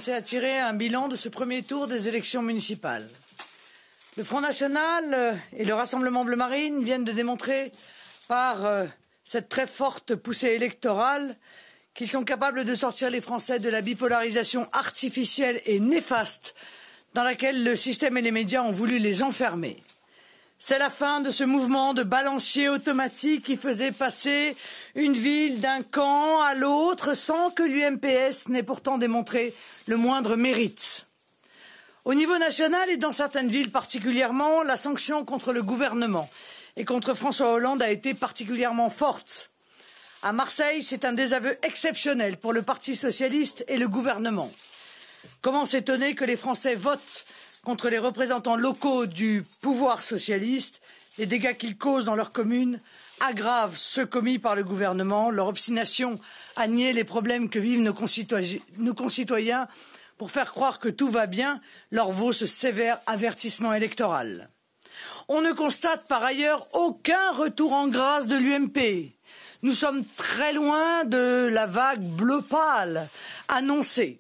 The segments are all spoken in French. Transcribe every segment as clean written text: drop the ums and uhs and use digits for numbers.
C'est à tirer un bilan de ce premier tour des élections municipales. Le Front National et le Rassemblement Bleu Marine viennent de démontrer par cette très forte poussée électorale qu'ils sont capables de sortir les Français de la bipolarisation artificielle et néfaste dans laquelle le système et les médias ont voulu les enfermer. C'est la fin de ce mouvement de balancier automatique qui faisait passer une ville d'un camp à l'autre sans que l'UMPS n'ait pourtant démontré le moindre mérite. Au niveau national et dans certaines villes particulièrement, la sanction contre le gouvernement et contre François Hollande a été particulièrement forte. À Marseille, c'est un désaveu exceptionnel pour le Parti socialiste et le gouvernement. Comment s'étonner que les Français votent contre les représentants locaux du pouvoir socialiste? Les dégâts qu'ils causent dans leur commune aggravent ceux commis par le gouvernement. Leur obstination à nier les problèmes que vivent nos concitoyens pour faire croire que tout va bien leur vaut ce sévère avertissement électoral. On ne constate par ailleurs aucun retour en grâce de l'UMP. Nous sommes très loin de la vague bleu pâle annoncée.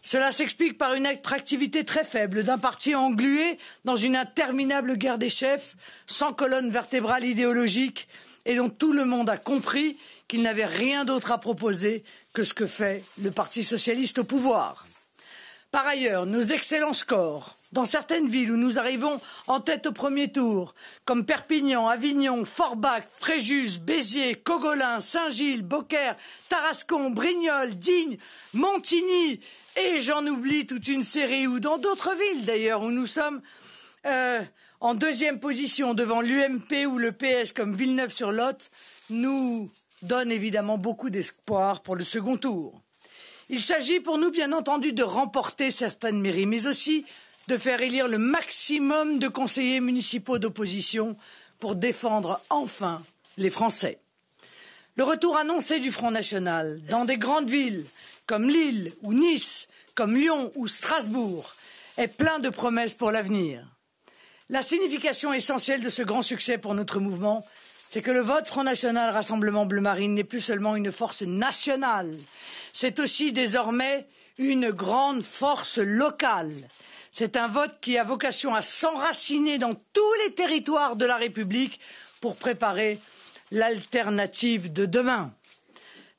Cela s'explique par une attractivité très faible d'un parti englué dans une interminable guerre des chefs, sans colonne vertébrale idéologique, et dont tout le monde a compris qu'il n'avait rien d'autre à proposer que ce que fait le Parti socialiste au pouvoir. Par ailleurs, nos excellents scores dans certaines villes où nous arrivons en tête au premier tour, comme Perpignan, Avignon, Forbach, Fréjus, Béziers, Cogolin, Saint-Gilles, Beaucaire, Tarascon, Brignoles, Digne, Montigny, et j'en oublie toute une série, ou dans d'autres villes d'ailleurs, où nous sommes en deuxième position devant l'UMP ou le PS comme Villeneuve-sur-Lot, nous donne évidemment beaucoup d'espoir pour le second tour. Il s'agit pour nous, bien entendu, de remporter certaines mairies, mais aussi de faire élire le maximum de conseillers municipaux d'opposition pour défendre enfin les Français. Le retour annoncé du Front National dans des grandes villes comme Lille ou Nice, comme Lyon ou Strasbourg, est plein de promesses pour l'avenir. La signification essentielle de ce grand succès pour notre mouvement, c'est que le vote Front National Rassemblement Bleu Marine n'est plus seulement une force nationale, c'est aussi désormais une grande force locale. C'est un vote qui a vocation à s'enraciner dans tous les territoires de la République pour préparer l'alternative de demain.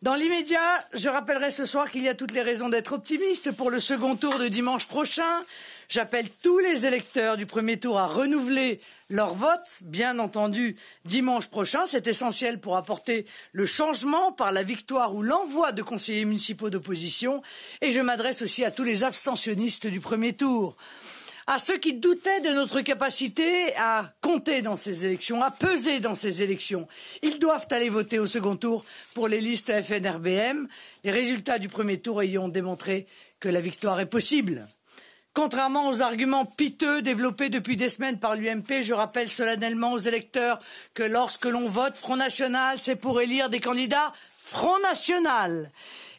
Dans l'immédiat, je rappellerai ce soir qu'il y a toutes les raisons d'être optimiste pour le second tour de dimanche prochain. J'appelle tous les électeurs du premier tour à renouveler leur vote, bien entendu, dimanche prochain. C'est essentiel pour apporter le changement par la victoire ou l'envoi de conseillers municipaux d'opposition. Et je m'adresse aussi à tous les abstentionnistes du premier tour, à ceux qui doutaient de notre capacité à compter dans ces élections, à peser dans ces élections. Ils doivent aller voter au second tour pour les listes FNRBM, les résultats du premier tour ayant démontré que la victoire est possible. Contrairement aux arguments piteux développés depuis des semaines par l'UMP, je rappelle solennellement aux électeurs que lorsque l'on vote Front National, c'est pour élire des candidats Front National.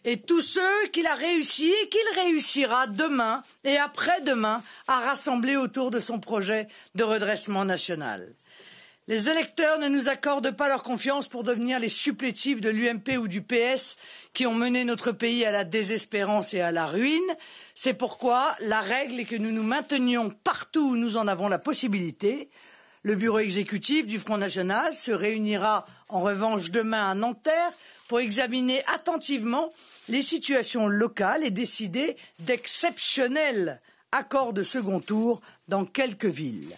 Et tous ceux qu'il a réussi et qu'il réussira demain et après-demain à rassembler autour de son projet de redressement national. Les électeurs ne nous accordent pas leur confiance pour devenir les supplétifs de l'UMP ou du PS qui ont mené notre pays à la désespérance et à la ruine. C'est pourquoi la règle est que nous nous maintenions partout où nous en avons la possibilité. Le bureau exécutif du Front National se réunira en revanche demain à Nanterre pour examiner attentivement les situations locales et décider d'exceptionnels accords de second tour dans quelques villes.